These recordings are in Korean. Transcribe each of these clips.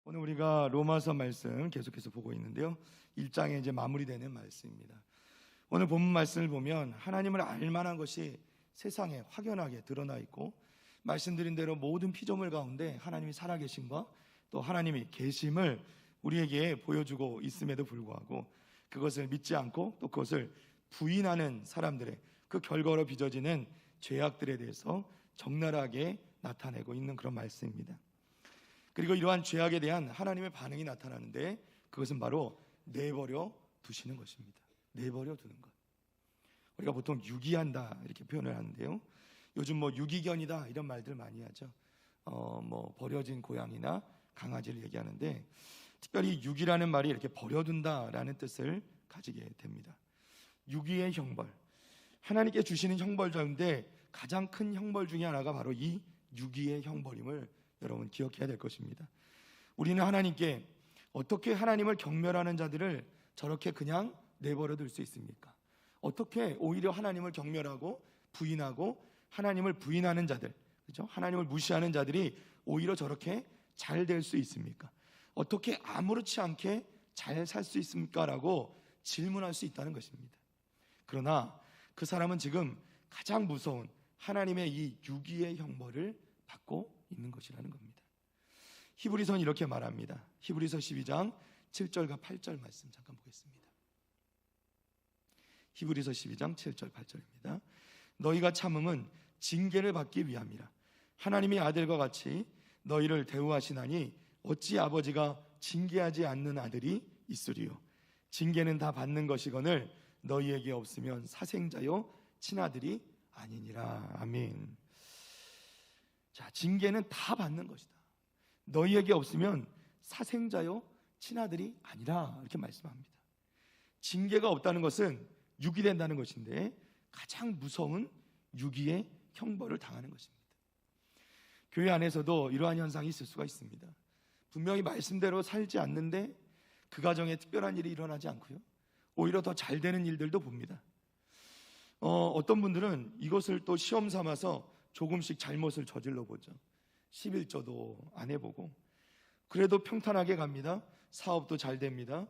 오늘 우리가 로마서 말씀 계속해서 보고 있는데요. 1장에 이제 마무리되는 말씀입니다. 오늘 본문 말씀을 보면 하나님을 알 만한 것이 세상에 확연하게 드러나 있고, 말씀드린 대로 모든 피조물 가운데 하나님이 살아계심과 또 하나님이 계심을 우리에게 보여주고 있음에도 불구하고, 그것을 믿지 않고 또 그것을 부인하는 사람들의 그 결과로 빚어지는 죄악들에 대해서 적나라하게 나타내고 있는 그런 말씀입니다. 그리고 이러한 죄악에 대한 하나님의 반응이 나타나는데, 그것은 바로 내버려 두시는 것입니다. 내버려 두는 것. 우리가 보통 유기한다 이렇게 표현을 하는데요. 요즘 유기견이다 이런 말들 많이 하죠. 버려진 고양이나 강아지를 얘기하는데, 특별히 유기라는 말이 이렇게 버려둔다라는 뜻을 가지게 됩니다. 유기의 형벌, 하나님께 주시는 형벌 가운데 가장 큰 형벌 중에 하나가 바로 이 유기의 형벌임을 여러분 기억해야 될 것입니다. 우리는 하나님께 어떻게 하나님을 경멸하는 자들을 저렇게 그냥 내버려 둘 수 있습니까? 어떻게 오히려 하나님을 경멸하고 부인하고 하나님을 부인하는 자들, 그렇죠? 하나님을 무시하는 자들이 오히려 저렇게 잘 될 수 있습니까? 어떻게 아무렇지 않게 잘 살 수 있습니까? 라고 질문할 수 있다는 것입니다. 그러나 그 사람은 지금 가장 무서운 하나님의 이 유기의 형벌을 받고 있는 것이라는 겁니다. 히브리서는 이렇게 말합니다. 히브리서 12장 7절과 8절 말씀 잠깐 보겠습니다. 히브리서 12장 7절 8절입니다. 너희가 참음은 징계를 받기 위함이라. 하나님이 아들과 같이 너희를 대우하시나니 어찌 아버지가 징계하지 않는 아들이 있으리요. 징계는 다 받는 것이거늘 너희에게 없으면 사생자요 친아들이 아니니라. 아멘. 자, 징계는 다 받는 것이다. 너희에게 없으면 사생자요 친아들이 아니라 이렇게 말씀합니다. 징계가 없다는 것은 유기된다는 것인데, 가장 무서운 유기의 형벌을 당하는 것입니다. 교회 안에서도 이러한 현상이 있을 수가 있습니다. 분명히 말씀대로 살지 않는데 그 가정에 특별한 일이 일어나지 않고요, 오히려 더 잘 되는 일들도 봅니다. 어떤 분들은 이것을 또 시험 삼아서 조금씩 잘못을 저질러 보죠. 11조도 안 해보고 그래도 평탄하게 갑니다. 사업도 잘 됩니다.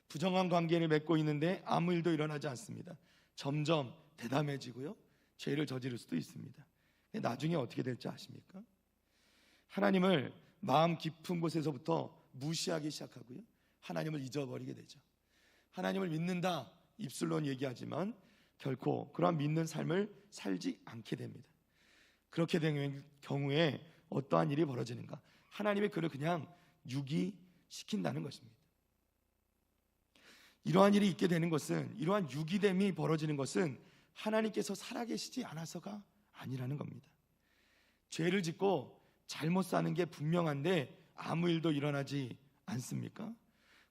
부정한 관계를 맺고 있는데 아무 일도 일어나지 않습니다. 점점 대담해지고요, 죄를 저지를 수도 있습니다. 나중에 어떻게 될지 아십니까? 하나님을 마음 깊은 곳에서부터 무시하기 시작하고요, 하나님을 잊어버리게 되죠. 하나님을 믿는다 입술로는 얘기하지만 결코 그러한 믿는 삶을 살지 않게 됩니다. 그렇게 된 경우에 어떠한 일이 벌어지는가? 하나님의 그를 그냥 유기시킨다는 것입니다. 이러한 일이 있게 되는 것은, 이러한 유기됨이 벌어지는 것은 하나님께서 살아계시지 않아서가 아니라는 겁니다. 죄를 짓고 잘못 사는 게 분명한데 아무 일도 일어나지 않습니까?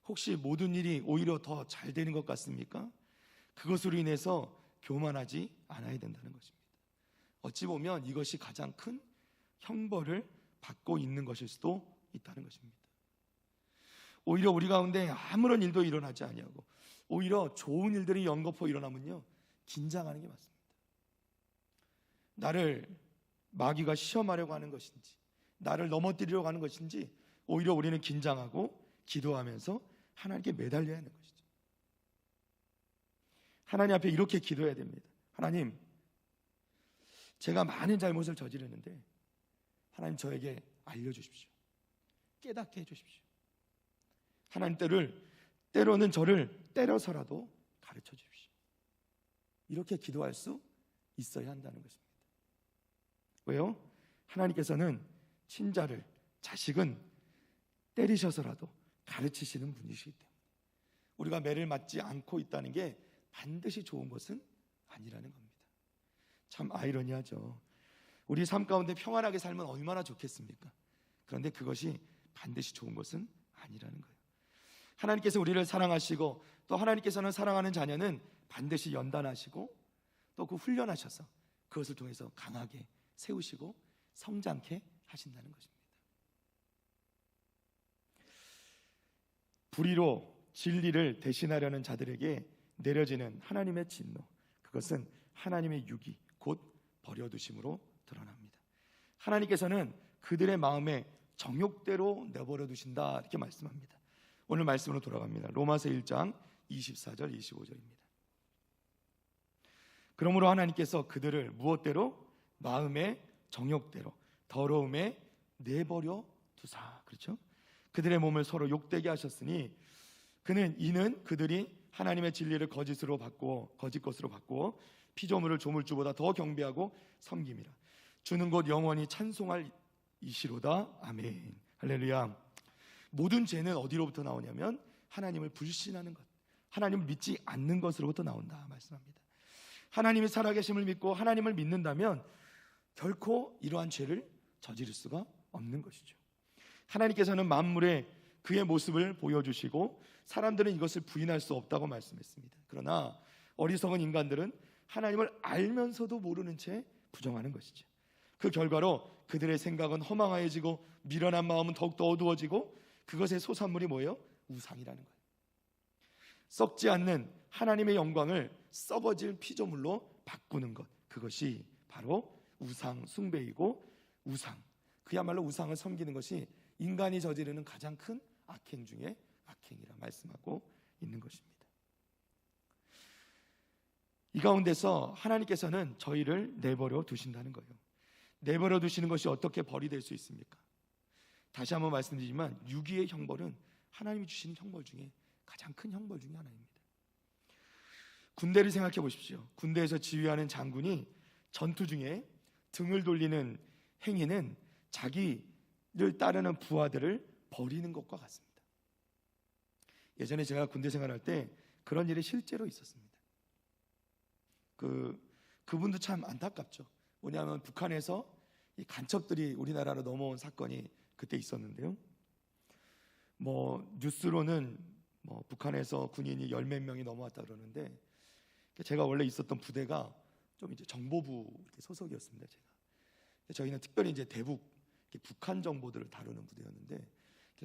혹시 모든 일이 오히려 더 잘 되는 것 같습니까? 그것으로 인해서 교만하지 않아야 된다는 것입니다. 어찌 보면 이것이 가장 큰 형벌을 받고 있는 것일 수도 있다는 것입니다. 오히려 우리 가운데 아무런 일도 일어나지 아니하고 오히려 좋은 일들이 연거푸 일어나면요, 긴장하는 게 맞습니다. 나를 마귀가 시험하려고 하는 것인지, 나를 넘어뜨리려고 하는 것인지, 오히려 우리는 긴장하고 기도하면서 하나님께 매달려야 하는 것이죠. 하나님 앞에 이렇게 기도해야 됩니다. 하나님, 제가 많은 잘못을 저지르는데 하나님 저에게 알려주십시오. 깨닫게 해주십시오. 하나님 때로는 저를 때려서라도 가르쳐 주십시오. 이렇게 기도할 수 있어야 한다는 것입니다. 왜요? 하나님께서는 친자를, 자식은 때리셔서라도 가르치시는 분이시기 때문에 우리가 매를 맞지 않고 있다는 게 반드시 좋은 것은 아니라는 겁니다. 참 아이러니하죠. 우리 삶 가운데 평안하게 살면 얼마나 좋겠습니까? 그런데 그것이 반드시 좋은 것은 아니라는 거예요. 하나님께서 우리를 사랑하시고 또 하나님께서는 사랑하는 자녀는 반드시 연단하시고 또 그 훈련하셔서 그것을 통해서 강하게 세우시고 성장케 하신다는 것입니다. 불의로 진리를 대신하려는 자들에게 내려지는 하나님의 진노, 그것은 하나님의 유기, 곧 버려두심으로 드러납니다. 하나님께서는 그들의 마음에 정욕대로 내버려 두신다 이렇게 말씀합니다. 오늘 말씀으로 돌아갑니다. 로마서 1장 24절 25절입니다. 그러므로 하나님께서 그들을 무엇대로? 마음의 정욕대로 더러움에 내버려 두사. 그렇죠? 그들의 몸을 서로 욕되게 하셨으니 이는 그들이 하나님의 진리를 거짓 것으로 바꾸어 피조물을 조물주보다 더 경배하고 섬김이라. 주는 곧 영원히 찬송할 이시로다. 아멘. 할렐루야. 모든 죄는 어디로부터 나오냐면 하나님을 불신하는 것, 하나님을 믿지 않는 것으로부터 나온다 말씀합니다. 하나님이 살아계심을 믿고 하나님을 믿는다면 결코 이러한 죄를 저지를 수가 없는 것이죠. 하나님께서는 만물에 그의 모습을 보여주시고 사람들은 이것을 부인할 수 없다고 말씀했습니다. 그러나 어리석은 인간들은 하나님을 알면서도 모르는 채 부정하는 것이죠. 그 결과로 그들의 생각은 허망해지고 미련한 마음은 더욱더 어두워지고 그것의 소산물이 뭐예요? 우상이라는 거예요. 썩지 않는 하나님의 영광을 썩어질 피조물로 바꾸는 것, 그것이 바로 우상 숭배이고 그야말로 우상을 섬기는 것이 인간이 저지르는 가장 큰 악행 중에 악행이라 말씀하고 있는 것입니다. 이 가운데서 하나님께서는 저희를 내버려 두신다는 거예요. 내버려 두시는 것이 어떻게 벌이 될 수 있습니까? 다시 한번 말씀드리지만 유기의 형벌은 하나님이 주시는 형벌 중에 가장 큰 형벌 중에 하나입니다. 군대를 생각해 보십시오. 군대에서 지휘하는 장군이 전투 중에 등을 돌리는 행위는 자기를 따르는 부하들을 버리는 것과 같습니다. 예전에 제가 군대 생활할 때 그런 일이 실제로 있었습니다. 그분도 참 안타깝죠. 뭐냐면 북한에서 이 간첩들이 우리나라로 넘어온 사건이 그때 있었는데요. 뉴스로는 북한에서 군인이 10몇 명이 넘어왔다 그러는데 제가 원래 있었던 부대가 좀 이제 정보부 소속이었습니다. 저희는 특별히 이제 대북 북한 정보들을 다루는 부대였는데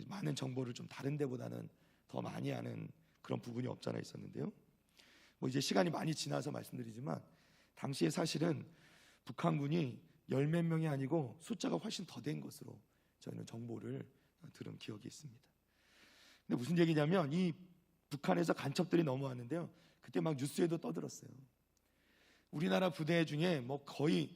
많은 정보를 좀 다른 데보다는 더 많이 아는 그런 부분이 없잖아 있었는데요. 이제 시간이 많이 지나서 말씀드리지만 당시에 사실은 북한군이 10몇 명이 아니고 숫자가 훨씬 더 된 것으로 저희는 정보를 들은 기억이 있습니다. 근데 무슨 얘기냐면 이 북한에서 간첩들이 넘어왔는데요. 그때 막 뉴스에도 떠들었어요. 우리나라 부대 중에 거의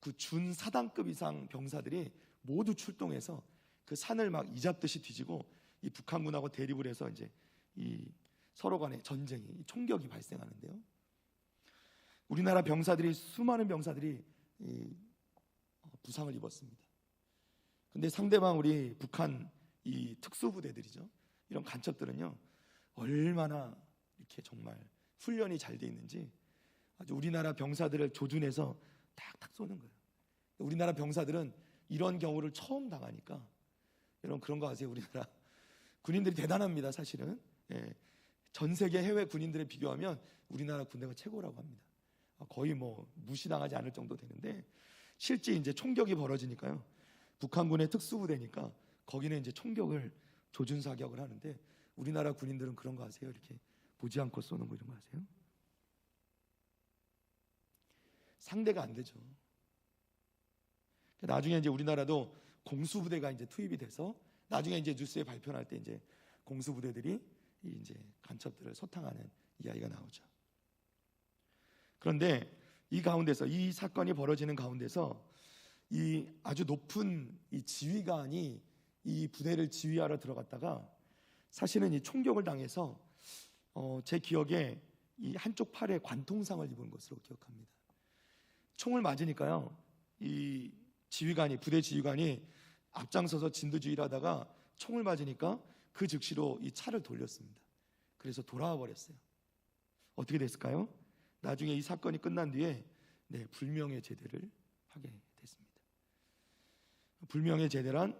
그 준사단급 이상 병사들이 모두 출동해서 그 산을 막 이잡듯이 뒤지고 이 북한군하고 대립을 해서 이제 이 서로 간의 전쟁이 총격이 발생하는데요. 우리나라 수많은 병사들이 부상을 입었습니다. 근데 상대방 우리 북한 이 특수부대들이죠. 이런 간첩들은요 얼마나 이렇게 정말 훈련이 잘 돼 있는지 아주 우리나라 병사들을 조준해서 탁탁 쏘는 거예요. 우리나라 병사들은 이런 경우를 처음 당하니까 여러분 그런 거 아세요? 우리나라 군인들이 대단합니다. 사실은 전 세계 해외 군인들에 비교하면 우리나라 군대가 최고라고 합니다. 거의 무시당하지 않을 정도 되는데 실제 이제 총격이 벌어지니까요. 북한군의 특수부대니까 거기는 이제 총격을 조준 사격을 하는데 우리나라 군인들은 그런 거 아세요? 이렇게 보지 않고 쏘는 거 이런 거 아세요? 상대가 안 되죠. 나중에 이제 우리나라도 공수부대가 이제 투입이 돼서 나중에 이제 뉴스에 발표할 때 이제 공수부대들이 이제 간첩들을 소탕하는 이야기가 나오죠. 그런데 이 가운데서 이 사건이 벌어지는 가운데서 이 아주 높은 이 지휘관이 이 부대를 지휘하러 들어갔다가 사실은 이 총격을 당해서 제 기억에 이 한쪽 팔에 관통상을 입은 것으로 기억합니다. 총을 맞으니까요. 이 부대 지휘관이 앞장서서 진두지휘를 하다가 총을 맞으니까 그 즉시로 이 차를 돌렸습니다. 그래서 돌아와 버렸어요. 어떻게 됐을까요? 나중에 이 사건이 끝난 뒤에 불명예 제대를 하게 됐습니다. 불명예 제대란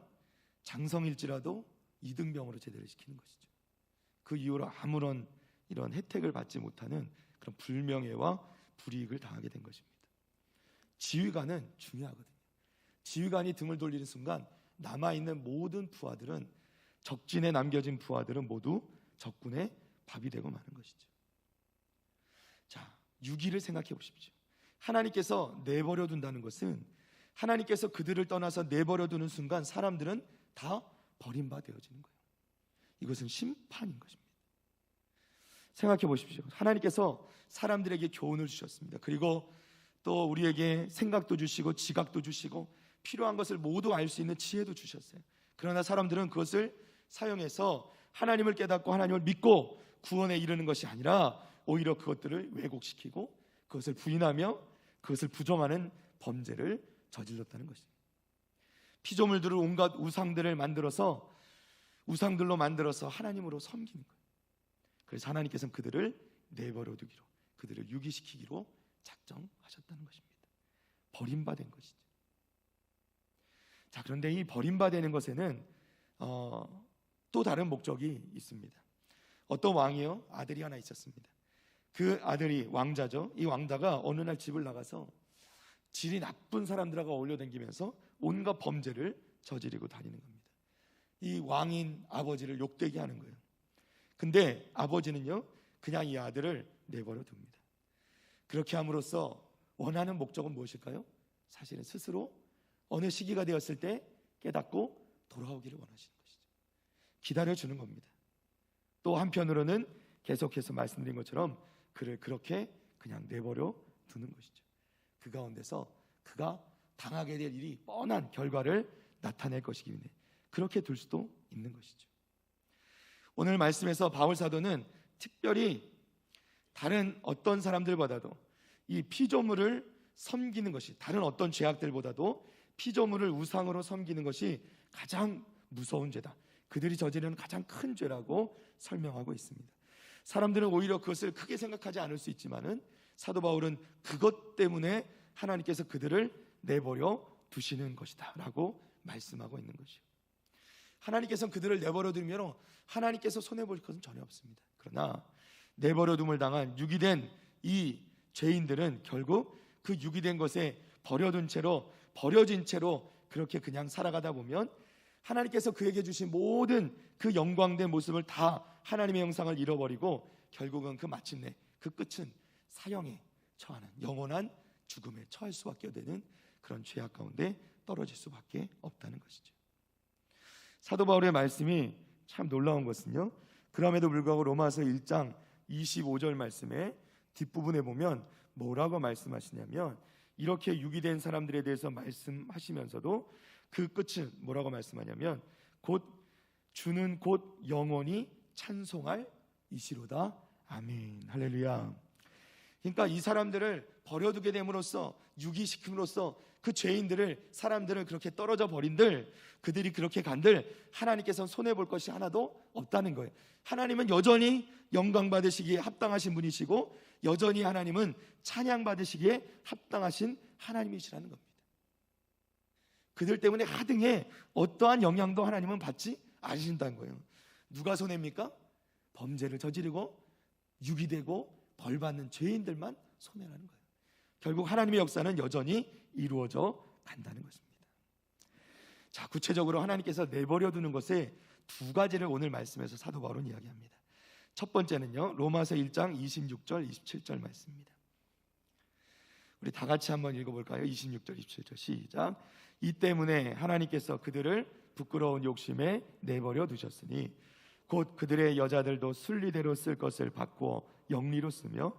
장성일지라도 이등병으로 제대를 시키는 것이죠. 그 이후로 아무런 이런 혜택을 받지 못하는 그런 불명예와 불이익을 당하게 된 것입니다. 지휘관은 중요하거든요. 지휘관이 등을 돌리는 순간 남아있는 모든 부하들은 적진에 남겨진 부하들은 모두 적군의 밥이 되고 마는 것이죠. 자, 유기를 생각해 보십시오. 하나님께서 내버려 둔다는 것은 하나님께서 그들을 떠나서 내버려 두는 순간 사람들은 다 버림받아지는 거예요. 이것은 심판인 것입니다. 생각해 보십시오. 하나님께서 사람들에게 교훈을 주셨습니다. 그리고 또 우리에게 생각도 주시고 지각도 주시고 필요한 것을 모두 알 수 있는 지혜도 주셨어요. 그러나 사람들은 그것을 사용해서 하나님을 깨닫고 하나님을 믿고 구원에 이르는 것이 아니라 오히려 그것들을 왜곡시키고 그것을 부인하며 그것을 부정하는 범죄를 저질렀다는 것입니다. 피조물들을 온갖 우상들로 만들어서 하나님으로 섬기는 거예요. 그래서 하나님께서는 그들을 내버려 두기로, 그들을 유기시키기로 작정하셨다는 것입니다. 버림받은 것이죠. 자, 그런데 이 버림받는 것에는 또 다른 목적이 있습니다. 어떤 왕이요, 아들이 하나 있었습니다. 그 아들이 왕자죠. 이 왕자가 어느 날 집을 나가서 질이 나쁜 사람들하고 어울려 다니면서 온갖 범죄를 저지르고 다니는 겁니다. 이 왕인 아버지를 욕되게 하는 거예요. 근데 아버지는요, 그냥 이 아들을 내버려 둡니다. 그렇게 함으로써 원하는 목적은 무엇일까요? 사실은 스스로 어느 시기가 되었을 때 깨닫고 돌아오기를 원하시는 것이죠. 기다려주는 겁니다. 또 한편으로는 계속해서 말씀드린 것처럼 그를 그렇게 그냥 내버려 두는 것이죠. 그 가운데서 그가 당하게 될 일이 뻔한 결과를 나타낼 것이기 때문에 그렇게 둘 수도 있는 것이죠. 오늘 말씀에서 바울 사도는 특별히 다른 어떤 사람들보다도 이 피조물을 섬기는 것이, 다른 어떤 죄악들보다도 피조물을 우상으로 섬기는 것이 가장 무서운 죄다, 그들이 저지르는 가장 큰 죄라고 설명하고 있습니다. 사람들은 오히려 그것을 크게 생각하지 않을 수 있지만은 사도 바울은 그것 때문에 하나님께서 그들을 내버려 두시는 것이다 라고 말씀하고 있는 것이요. 하나님께서는 그들을 내버려 두면 하나님께서 손해볼 것은 전혀 없습니다. 그러나 내버려 둠을 당한 유기된 이 죄인들은 결국 그 유기된 것에 버려진 채로 그렇게 그냥 살아가다 보면 하나님께서 그에게 주신 모든 그 영광된 모습을 다 하나님의 형상을 잃어버리고 결국은 그 마침내 그 끝은 사형에 처하는, 영원한 죽음에 처할 수밖에 되는 그런 죄악 가운데 떨어질 수밖에 없다는 것이죠. 사도 바울의 말씀이 참 놀라운 것은요, 그럼에도 불구하고 로마서 1장 25절 말씀에 뒷부분에 보면 뭐라고 말씀하시냐면, 이렇게 유기된 사람들에 대해서 말씀하시면서도 그 끝은 뭐라고 말씀하냐면 주는 곧 영원히 찬송할 이시로다. 아멘. 할렐루야. 그러니까 이 사람들을 버려두게 됨으로써, 유기시킴으로써 그 죄인들을, 사람들을 그렇게 떨어져 버린들, 그들이 그렇게 간들 하나님께서는 손해볼 것이 하나도 없다는 거예요. 하나님은 여전히 영광 받으시기에 합당하신 분이시고 여전히 하나님은 찬양 받으시기에 합당하신 하나님이시라는 겁니다. 그들 때문에 하등에 어떠한 영향도 하나님은 받지 않으신다는 거예요. 누가 손해입니까? 범죄를 저지르고 유기되고 벌받는 죄인들만 손해라는 거예요. 결국 하나님의 역사는 여전히 이루어져 간다는 것입니다. 자, 구체적으로 하나님께서 내버려 두는 것에 두 가지를 오늘 말씀에서 사도 바울은 이야기합니다. 첫 번째는요, 로마서 1장 26절 27절 말씀입니다. 우리 다 같이 한번 읽어볼까요? 26절 27절 시작. 이 때문에 하나님께서 그들을 부끄러운 욕심에 내버려 두셨으니 곧 그들의 여자들도 순리대로 쓸 것을 바꾸어 영리로 쓰며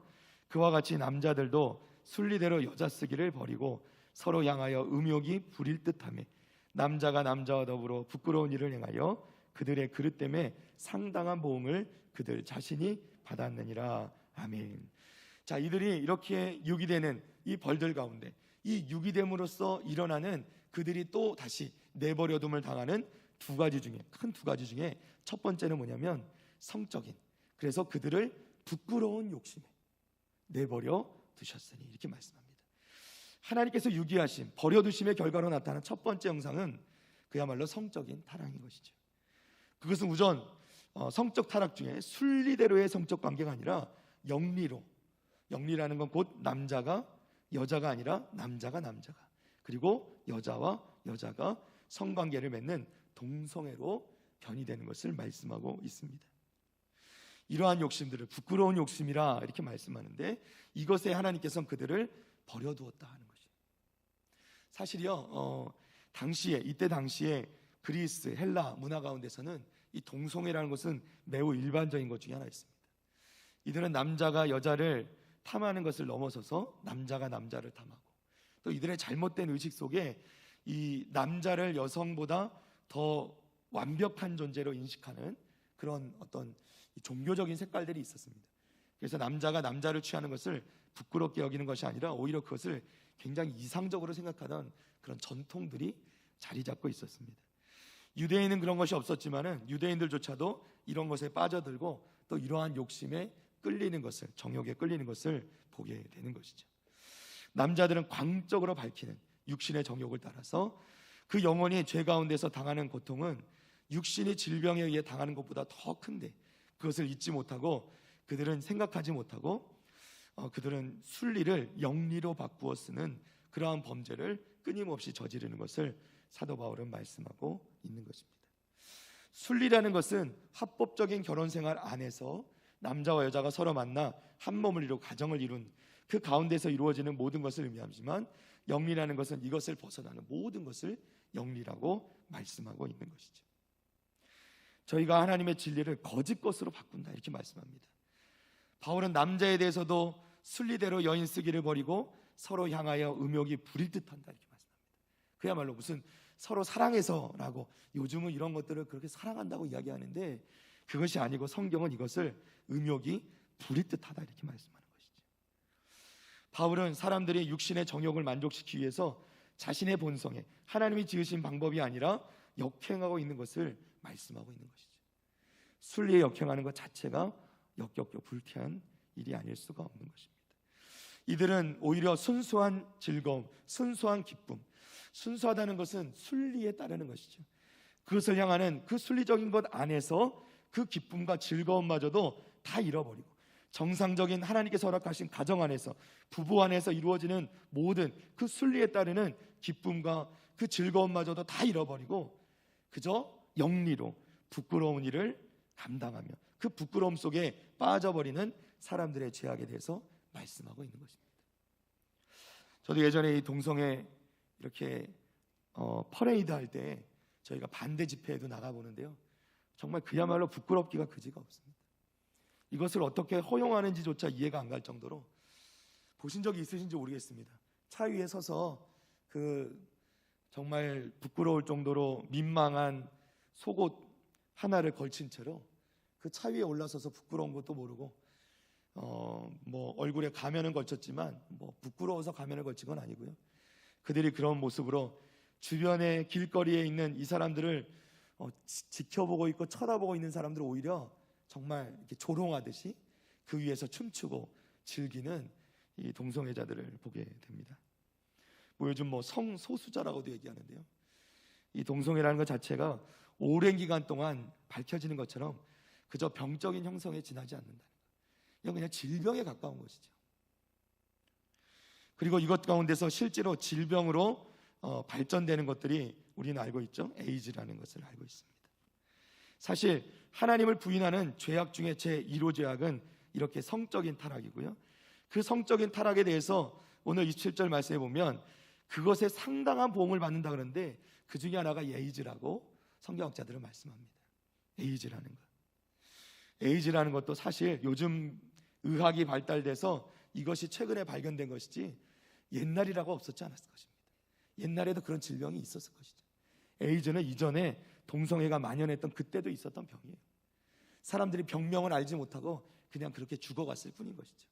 그와 같이 남자들도 순리대로 여자 쓰기를 버리고 서로 향하여 음욕이 부릴 듯하며 남자가 남자와 더불어 부끄러운 일을 행하여 그들의 그릇 때문에 상당한 보응을 그들 자신이 받았느니라. 아멘. 자, 이들이 이렇게 유기되는 이 벌들 가운데, 이 유기됨으로써 일어나는 그들이 또 다시 내버려둠을 당하는 큰 두 가지 중에 첫 번째는 뭐냐면 성적인, 그래서 그들을 부끄러운 욕심에 내버려 두셨으니, 이렇게 말씀합니다. 하나님께서 유기하신, 버려두심의 결과로 나타난 첫 번째 형상은 그야말로 성적인 타락인 것이죠. 그것은 우선 성적 타락 중에 순리대로의 성적 관계가 아니라 영리라는 건 곧 남자가 여자가 아니라 남자가 그리고 여자와 여자가 성관계를 맺는 동성애로 변이되는 것을 말씀하고 있습니다. 이러한 욕심들을 부끄러운 욕심이라 이렇게 말씀하는데, 이것에 하나님께서는 그들을 버려두었다 하는 것이에요. 사실이요, 이때 당시에 그리스, 헬라 문화 가운데서는 이 동성애라는 것은 매우 일반적인 것 중에 하나였습니다. 이들은 남자가 여자를 탐하는 것을 넘어서서 남자가 남자를 탐하고, 또 이들의 잘못된 의식 속에 이 남자를 여성보다 더 완벽한 존재로 인식하는 그런 어떤 종교적인 색깔들이 있었습니다. 그래서 남자가 남자를 취하는 것을 부끄럽게 여기는 것이 아니라 오히려 그것을 굉장히 이상적으로 생각하던 그런 전통들이 자리 잡고 있었습니다. 유대인은 그런 것이 없었지만은 유대인들조차도 이런 것에 빠져들고 또 이러한 욕심에 끌리는 것을, 정욕에 끌리는 것을 보게 되는 것이죠. 남자들은 광적으로 밝히는 육신의 정욕을 따라서 그 영혼이 죄 가운데서 당하는 고통은 육신이 질병에 의해 당하는 것보다 더 큰데, 그것을 잊지 못하고 그들은 생각하지 못하고 그들은 순리를 영리로 바꾸어 쓰는 그러한 범죄를 끊임없이 저지르는 것을 사도 바울은 말씀하고 있는 것입니다. 순리라는 것은 합법적인 결혼 생활 안에서 남자와 여자가 서로 만나 한 몸을 이루고 가정을 이룬 그 가운데서 이루어지는 모든 것을 의미하지만, 영리라는 것은 이것을 벗어나는 모든 것을 영리라고 말씀하고 있는 것이죠. 저희가 하나님의 진리를 거짓 것으로 바꾼다, 이렇게 말씀합니다. 바울은 남자에 대해서도 순리대로 여인 쓰기를 버리고 서로 향하여 음욕이 부릴 듯한다, 이렇게 말씀합니다. 그야말로 무슨 서로 사랑해서라고, 요즘은 이런 것들을 그렇게 사랑한다고 이야기하는데 그것이 아니고 성경은 이것을 음욕이 부릴 듯하다, 이렇게 말씀하는 것이죠. 바울은 사람들이 육신의 정욕을 만족시키기 위해서 자신의 본성에 하나님이 지으신 방법이 아니라 역행하고 있는 것을 말씀하고 있는 것이죠. 순리에 역행하는 것 자체가 역겹고 불쾌한 일이 아닐 수가 없는 것입니다. 이들은 오히려 순수한 즐거움, 순수한 기쁨, 순수하다는 것은 순리에 따르는 것이죠. 그것을 향하는 그 순리적인 것 안에서 그 기쁨과 즐거움마저도 다 잃어버리고, 정상적인 하나님께서 허락하신 가정 안에서, 부부 안에서 이루어지는 모든 그 순리에 따르는 기쁨과 그 즐거움마저도 다 잃어버리고 그저 영리로 부끄러운 일을 감당하며 그 부끄러움 속에 빠져버리는 사람들의 죄악에 대해서 말씀하고 있는 것입니다. 저도 예전에 이 동성애 이렇게 퍼레이드 할 때 저희가 반대 집회에도 나가보는데요, 정말 그야말로 부끄럽기가 그지가 없습니다. 이것을 어떻게 허용하는지조차 이해가 안 갈 정도로, 보신 적이 있으신지 모르겠습니다. 차 위에 서서 정말 부끄러울 정도로 민망한 속옷 하나를 걸친 채로 그 차 위에 올라서서 부끄러운 것도 모르고 얼굴에 가면은 걸쳤지만 부끄러워서 가면을 걸친 건 아니고요. 그들이 그런 모습으로 주변의 길거리에 있는 이 사람들을 지켜보고 있고 쳐다보고 있는 사람들 오히려 정말 이렇게 조롱하듯이 그 위에서 춤추고 즐기는 이 동성애자들을 보게 됩니다. 요즘 성소수자라고도 얘기하는데요, 이 동성애라는 것 자체가 오랜 기간 동안 밝혀지는 것처럼 그저 병적인 형성에 지나지 않는다는 것, 이건 그냥 질병에 가까운 것이죠. 그리고 이것 가운데서 실제로 질병으로 발전되는 것들이 우리는 알고 있죠. 에이즈라는 것을 알고 있습니다. 사실 하나님을 부인하는 죄악 중에 제1호 죄악은 이렇게 성적인 타락이고요, 그 성적인 타락에 대해서 오늘 27절 말씀에 보면 그것에 상당한 보응을 받는다 그러는데, 그 중에 하나가 에이즈라고 성경학자들은 말씀합니다. 에이즈라는 것, 에이즈라는 것도 사실 요즘 의학이 발달돼서 이것이 최근에 발견된 것이지 옛날이라고 없었지 않았을 것입니다. 옛날에도 그런 질병이 있었을 것이죠. 에이즈는 이전에 동성애가 만연했던 그때도 있었던 병이에요. 사람들이 병명을 알지 못하고 그냥 그렇게 죽어갔을 뿐인 것이죠.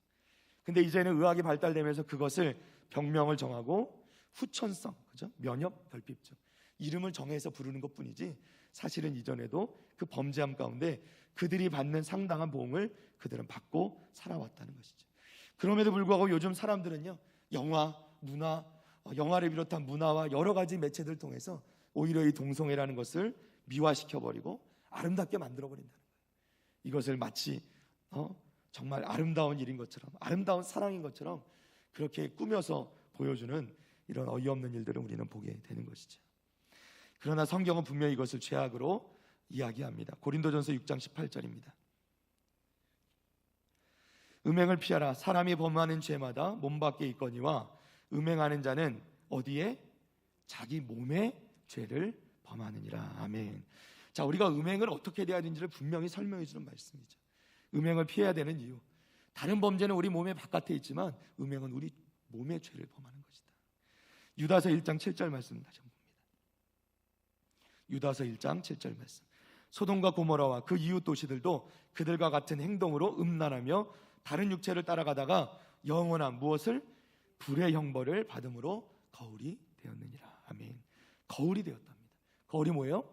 근데 이제는 의학이 발달되면서 그것을 병명을 정하고 후천성, 그죠? 면역 결핍증, 이름을 정해서 부르는 것뿐이지 사실은 이전에도 그 범죄함 가운데 그들이 받는 상당한 보응을 그들은 받고 살아왔다는 것이죠. 그럼에도 불구하고 요즘 사람들은요, 영화, 문화, 영화를 비롯한 문화와 여러 가지 매체들을 통해서 오히려 이 동성애라는 것을 미화시켜버리고 아름답게 만들어버린다는 거예요. 이것을 마치 정말 아름다운 일인 것처럼, 아름다운 사랑인 것처럼 그렇게 꾸며서 보여주는 이런 어이없는 일들을 우리는 보게 되는 것이죠. 그러나 성경은 분명히 이것을 죄악으로 이야기합니다. 고린도전서 6장 18절입니다. 음행을 피하라. 사람이 범하는 죄마다 몸 밖에 있거니와 음행하는 자는 어디에? 자기 몸의 죄를 범하느니라. 아멘. 자, 우리가 음행을 어떻게 해야 되는지를 분명히 설명해 주는 말씀이죠. 음행을 피해야 되는 이유, 다른 범죄는 우리 몸의 바깥에 있지만 음행은 우리 몸의 죄를 범하는 것이다. 유다서 1장 7절 말씀 다시 한번 봅니다. 유다서 1장 7절 말씀. 소돔과 고모라와 그 이웃 도시들도 그들과 같은 행동으로 음란하며 다른 육체를 따라가다가 영원한 무엇을? 불의 형벌을 받음으로 거울이 되었느니라. 아멘. 거울이 되었답니다. 거울이 뭐예요?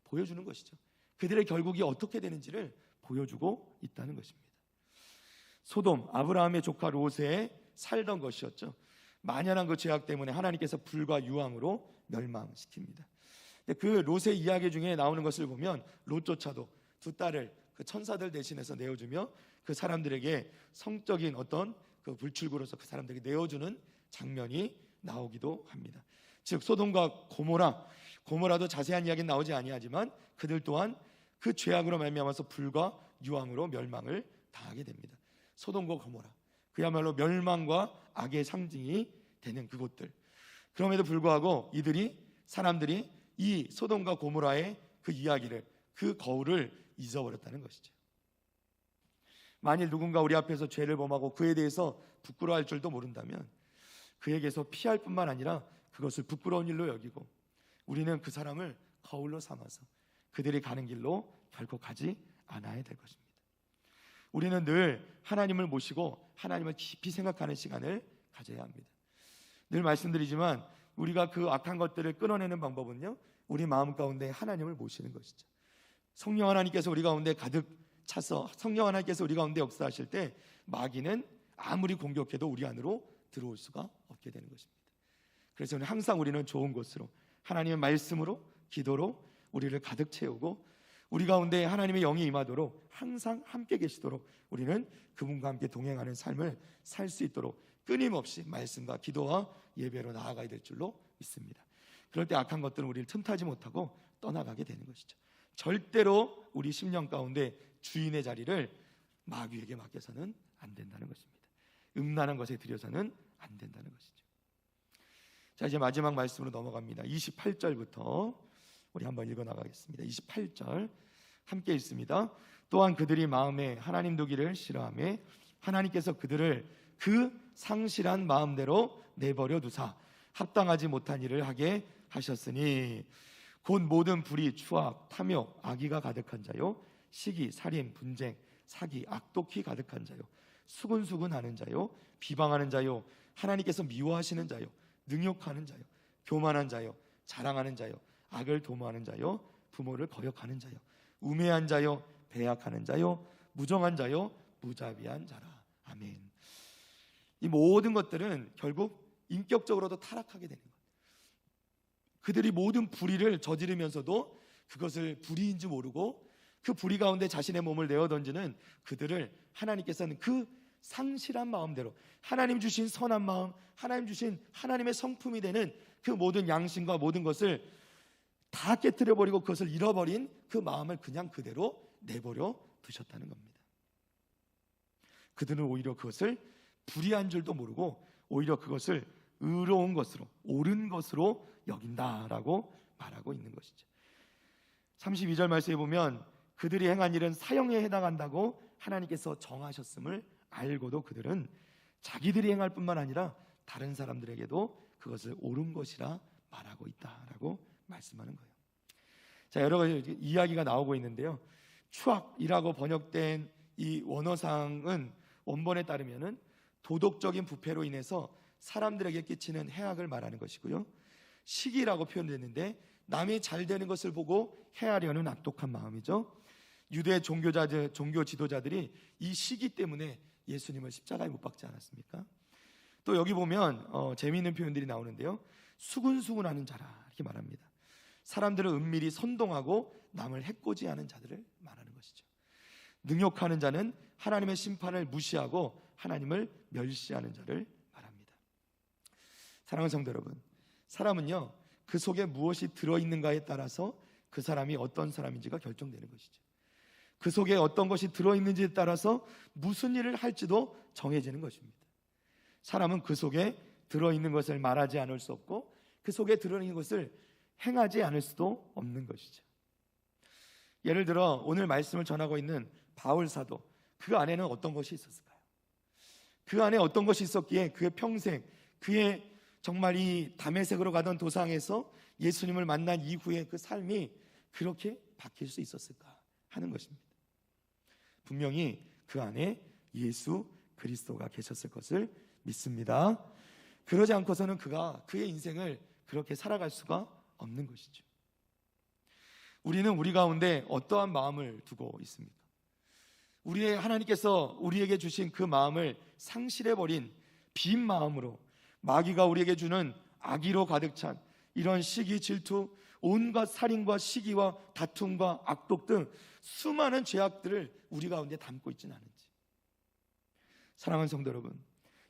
보여주는 것이죠. 그들의 결국이 어떻게 되는지를 보여주고 있다는 것입니다. 소돔, 아브라함의 조카 롯에 살던 것이었죠. 만연한 그 죄악 때문에 하나님께서 불과 유황으로 멸망시킵니다. 그 롯의 이야기 중에 나오는 것을 보면 롯조차도 두 딸을 그 천사들 대신해서 내어주며 그 사람들에게 성적인 어떤 그 불출구로서 그 사람들에게 내어주는 장면이 나오기도 합니다. 즉 소돔과 고모라도 자세한 이야기는 나오지 아니하지만 그들 또한 그 죄악으로 말미암아서 불과 유황으로 멸망을 당하게 됩니다. 소돔과 고모라, 그야말로 멸망과 악의 상징이 되는 그곳들. 그럼에도 불구하고 사람들이 이 소돔과 고모라의 그 이야기를, 그 거울을 잊어버렸다는 것이죠. 만일 누군가 우리 앞에서 죄를 범하고 그에 대해서 부끄러워할 줄도 모른다면 그에게서 피할 뿐만 아니라 그것을 부끄러운 일로 여기고 우리는 그 사람을 거울로 삼아서 그들이 가는 길로 결코 가지 않아야 될 것입니다. 우리는 늘 하나님을 모시고 하나님을 깊이 생각하는 시간을 가져야 합니다. 늘 말씀드리지만 우리가 그 악한 것들을 끊어내는 방법은요, 우리 마음 가운데 하나님을 모시는 것이죠. 성령 하나님께서 우리 가운데 가득 차서 성령 하나님께서 우리 가운데 역사하실 때 마귀는 아무리 공격해도 우리 안으로 들어올 수가 없게 되는 것입니다. 그래서 항상 우리는 좋은 곳으로 하나님의 말씀으로, 기도로 우리를 가득 채우고 우리 가운데 하나님의 영이 임하도록 항상 함께 계시도록 우리는 그분과 함께 동행하는 삶을 살 수 있도록 끊임없이 말씀과 기도와 예배로 나아가야 될 줄로 믿습니다. 그럴 때 악한 것들은 우리를 틈타지 못하고 떠나가게 되는 것이죠. 절대로 우리 심령 가운데 주인의 자리를 마귀에게 맡겨서는 안 된다는 것입니다. 음란한 것에 들여서는 안 된다는 것이죠. 자, 이제 마지막 말씀으로 넘어갑니다. 28절부터 우리 한번 읽어 나가겠습니다. 28절 함께 읽습니다. 또한 그들이 마음에 하나님 두기를 싫어하며 하나님께서 그들을 그 상실한 마음대로 내버려 두사 합당하지 못한 일을 하게 하셨으니 곧 모든 불의, 추악, 탐욕, 악의가 가득한 자요, 시기, 살인, 분쟁, 사기, 악독히 가득한 자요, 수군수군하는 자요, 비방하는 자요, 하나님께서 미워하시는 자요, 능욕하는 자요, 교만한 자요, 자랑하는 자요, 악을 도모하는 자요, 부모를 거역하는 자요, 우매한 자요, 배약하는 자요, 무정한 자요, 무자비한 자라. 아멘. 이 모든 것들은 결국 인격적으로도 타락하게 되는 거예요. 그들이 모든 불의를 저지르면서도 그것을 불의인지 모르고 그 불의 가운데 자신의 몸을 내어던지는 그들을 하나님께서는 그 상실한 마음대로 하나님 주신 선한 마음, 하나님 주신 하나님의 성품이 되는 그 모든 양심과 모든 것을 다 깨트려버리고 그것을 잃어버린 그 마음을 그냥 그대로 내버려 두셨다는 겁니다. 그들은 오히려 그것을 불의한 줄도 모르고 오히려 그것을 의로운 것으로, 옳은 것으로 여긴다라고 말하고 있는 것이죠. 32절 말씀에 보면 그들이 행한 일은 사형에 해당한다고 하나님께서 정하셨음을 알고도 그들은 자기들이 행할 뿐만 아니라 다른 사람들에게도 그것을 옳은 것이라 말하고 있다라고 말씀하는 거예요. 자, 여러 가지 이야기가 나오고 있는데요. 추악이라고 번역된 이 원어상은 원본에 따르면은 도덕적인 부패로 인해서 사람들에게 끼치는 해악을 말하는 것이고요. 시기라고 표현됐는데 남이 잘 되는 것을 보고 해하려는 악독한 마음이죠. 유대 종교 지도자들이 이 시기 때문에 예수님을 십자가에 못 박지 않았습니까? 또 여기 보면 재미있는 표현들이 나오는데요. 수군수군하는 자라 이렇게 말합니다. 사람들을 은밀히 선동하고 남을 해코지하는 자들을 말하는 것이죠. 능욕하는 자는 하나님의 심판을 무시하고 하나님을 멸시하는 자를 말합니다. 사랑하는 성도 여러분, 사람은요 그 속에 무엇이 들어있는가에 따라서 그 사람이 어떤 사람인지가 결정되는 것이죠. 그 속에 어떤 것이 들어있는지에 따라서 무슨 일을 할지도 정해지는 것입니다. 사람은 그 속에 들어있는 것을 말하지 않을 수 없고 그 속에 들어있는 것을 행하지 않을 수도 없는 것이죠. 예를 들어 오늘 말씀을 전하고 있는 바울 사도, 그 안에는 어떤 것이 있었을까요? 그 안에 어떤 것이 있었기에 그의 평생, 그의 정말 이 다메섹으로 가던 도상에서 예수님을 만난 이후에 그 삶이 그렇게 바뀔 수 있었을까 하는 것입니다. 분명히 그 안에 예수 그리스도가 계셨을 것을 믿습니다. 그러지 않고서는 그가 그의 인생을 그렇게 살아갈 수가 없는 것이죠. 우리는 우리 가운데 어떠한 마음을 두고 있습니까? 우리의 하나님께서 우리에게 주신 그 마음을 상실해버린 빈 마음으로 마귀가 우리에게 주는 악의로 가득 찬 이런 시기, 질투, 온갖 살인과 시기와 다툼과 악독 등 수많은 죄악들을 우리 가운데 담고 있지는 않은지. 사랑하는 성도 여러분,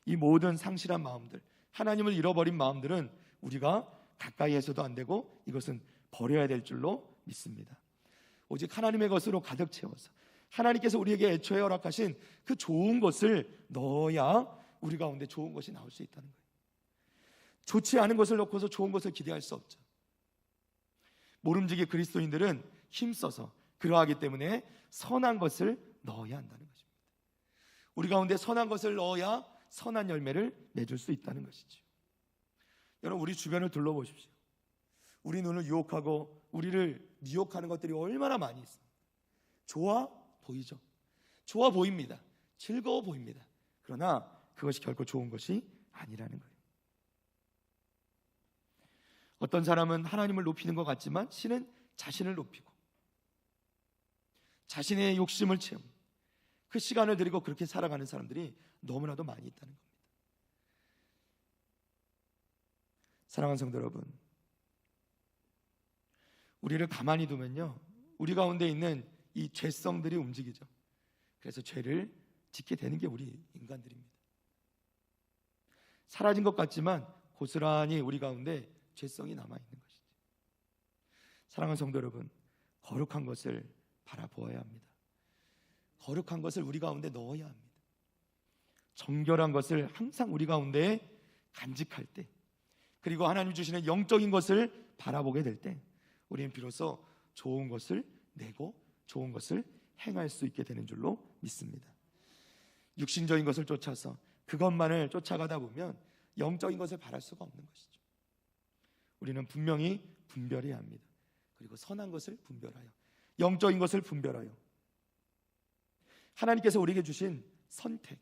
이 모든 상실한 마음들, 하나님을 잃어버린 마음들은 우리가 가까이 해서도 안 되고 이것은 버려야 될 줄로 믿습니다. 오직 하나님의 것으로 가득 채워서 하나님께서 우리에게 애초에 허락하신 그 좋은 것을 넣어야 우리 가운데 좋은 것이 나올 수 있다는 거예요. 좋지 않은 것을 넣고서 좋은 것을 기대할 수 없죠. 모름지기 그리스도인들은 힘써서 그러하기 때문에 선한 것을 넣어야 한다는 것입니다. 우리 가운데 선한 것을 넣어야 선한 열매를 맺을 수 있다는 것이죠. 여러분, 우리 주변을 둘러보십시오. 우리 눈을 유혹하고 우리를 미혹하는 것들이 얼마나 많이 있습니다. 좋아 보이죠. 좋아 보입니다. 즐거워 보입니다. 그러나 그것이 결코 좋은 것이 아니라는 거예요. 어떤 사람은 하나님을 높이는 것 같지만 실은 자신을 높이고 자신의 욕심을 채우고 그 시간을 들이고 그렇게 살아가는 사람들이 너무나도 많이 있다는 겁니다. 사랑하는 성도 여러분, 우리를 가만히 두면요, 우리 가운데 있는 이 죄성들이 움직이죠. 그래서 죄를 짓게 되는 게 우리 인간들입니다. 사라진 것 같지만 고스란히 우리 가운데 죄성이 남아있는 것이죠. 사랑하는 성도 여러분, 거룩한 것을 바라보아야 합니다. 거룩한 것을 우리 가운데 넣어야 합니다. 정결한 것을 항상 우리 가운데 간직할 때, 그리고 하나님 주시는 영적인 것을 바라보게 될 때 우리는 비로소 좋은 것을 내고 좋은 것을 행할 수 있게 되는 줄로 믿습니다. 육신적인 것을 쫓아서 그것만을 쫓아가다 보면 영적인 것을 바랄 수가 없는 것이죠. 우리는 분명히 분별해야 합니다. 그리고 선한 것을 분별하여 영적인 것을 분별하여 하나님께서 우리에게 주신 선택,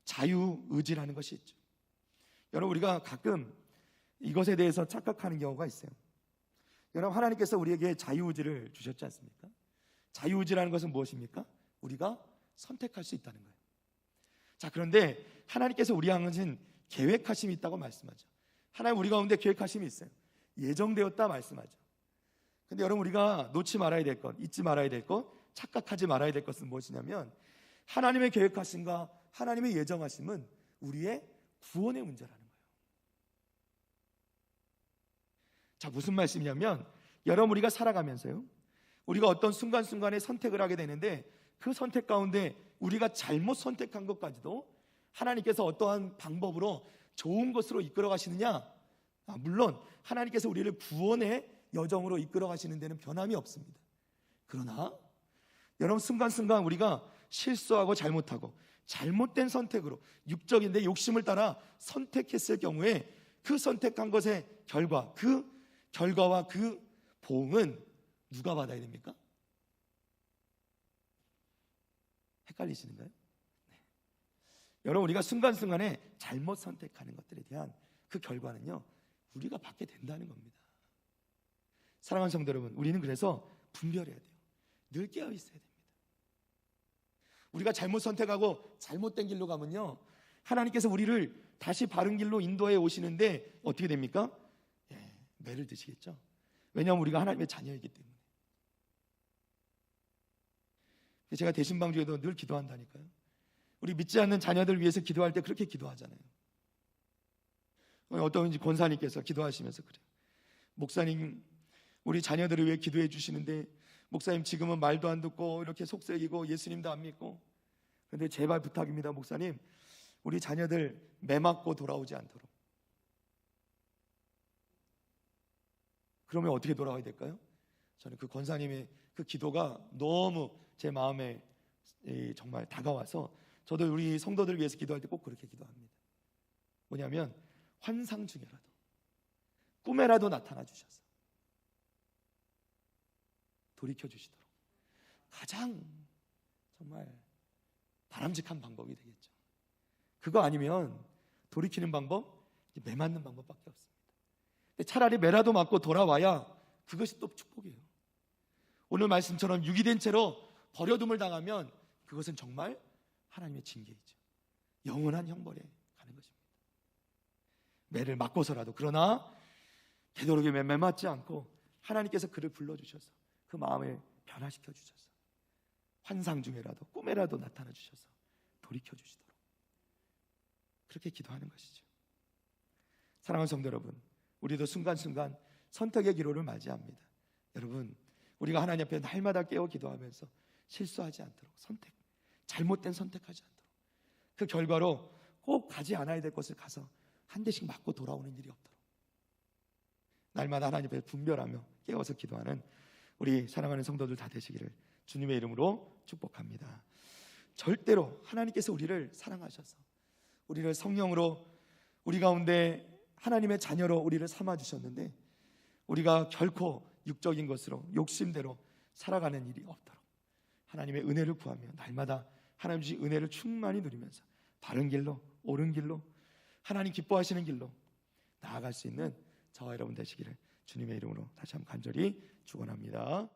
자유의지라는 것이 있죠. 여러분, 우리가 가끔 이것에 대해서 착각하는 경우가 있어요. 여러분, 하나님께서 우리에게 자유의지를 주셨지 않습니까? 자유의지라는 것은 무엇입니까? 우리가 선택할 수 있다는 거예요. 자, 그런데 하나님께서 우리 향하신 계획하심이 있다고 말씀하죠. 하나님 우리 가운데 계획하심이 있어요. 예정되었다 말씀하죠. 근데 여러분, 우리가 놓지 말아야 될 것, 잊지 말아야 될 것, 착각하지 말아야 될 것은 무엇이냐면 하나님의 계획하심과 하나님의 예정하심은 우리의 구원의 문제라는 거예요. 자, 무슨 말씀이냐면 여러분, 우리가 살아가면서요, 우리가 어떤 순간순간에 선택을 하게 되는데 그 선택 가운데 우리가 잘못 선택한 것까지도 하나님께서 어떠한 방법으로 좋은 것으로 이끌어 가시느냐? 물론 하나님께서 우리를 구원의 여정으로 이끌어 가시는 데는 변함이 없습니다. 그러나 여러분, 순간순간 우리가 실수하고 잘못하고 잘못된 선택으로 육적인 내 욕심을 따라 선택했을 경우에 그 선택한 것의 결과, 그 결과와 그 보응은 누가 받아야 됩니까? 헷갈리시는가요? 네. 여러분, 우리가 순간순간에 잘못 선택하는 것들에 대한 그 결과는요, 우리가 받게 된다는 겁니다. 사랑하는 성도 여러분, 우리는 그래서 분별해야 돼요. 늘 깨어 있어야 됩니다. 우리가 잘못 선택하고 잘못된 길로 가면요, 하나님께서 우리를 다시 바른 길로 인도해 오시는데 어떻게 됩니까? 매를 드시겠죠. 왜냐하면 우리가 하나님의 자녀이기 때문에. 제가 대신방 중에도 늘 기도한다니까요. 우리 믿지 않는 자녀들 위해서 기도할 때 그렇게 기도하잖아요. 어떤 권사님께서 기도하시면서 그래요. 목사님, 우리 자녀들을 위해 기도해 주시는데 목사님, 지금은 말도 안 듣고 이렇게 속썩이고 예수님도 안 믿고, 그런데 제발 부탁입니다. 목사님, 우리 자녀들 매 맞고 돌아오지 않도록 그러면 어떻게 돌아가야 될까요? 저는 그 권사님의 그 기도가 너무 제 마음에 정말 다가와서 저도 우리 성도들을 위해서 기도할 때 꼭 그렇게 기도합니다. 뭐냐면 환상 중에라도 꿈에라도 나타나 주셔서 돌이켜 주시도록 가장 정말 바람직한 방법이 되겠죠. 그거 아니면 돌이키는 방법, 매 맞는 방법밖에 없습니다. 근데 차라리 매라도 맞고 돌아와야 그것이 또 축복이에요. 오늘 말씀처럼 유기된 채로 버려둠을 당하면 그것은 정말 하나님의 징계이죠. 영원한 형벌에 가는 것입니다. 매를 맞고서라도, 그러나 되도록이 매 맞지 않고 하나님께서 그를 불러주셔서 그 마음을 변화시켜 주셔서 환상 중에라도 꿈에라도 나타나 주셔서 돌이켜 주시도록 그렇게 기도하는 것이죠. 사랑하는 성도 여러분, 우리도 순간순간 선택의 기로를 맞이합니다. 여러분, 우리가 하나님 앞에 날마다 깨어 기도하면서 실수하지 않도록, 잘못된 선택하지 않도록, 그 결과로 꼭 가지 않아야 될 곳을 가서 한 대씩 맞고 돌아오는 일이 없도록 날마다 하나님 앞에 분별하며 깨어서 기도하는 우리 사랑하는 성도들 다 되시기를 주님의 이름으로 축복합니다. 절대로 하나님께서 우리를 사랑하셔서 우리를 성령으로 우리 가운데 하나님의 자녀로 우리를 삼아주셨는데 우리가 결코 육적인 것으로 욕심대로 살아가는 일이 없도록 하나님의 은혜를 구하며 날마다 하나님 주신 은혜를 충만히 누리면서 바른 길로, 옳은 길로, 하나님 기뻐하시는 길로 나아갈 수 있는 저와 여러분 되시기를 주님의 이름으로 다시 한번 간절히 축원합니다.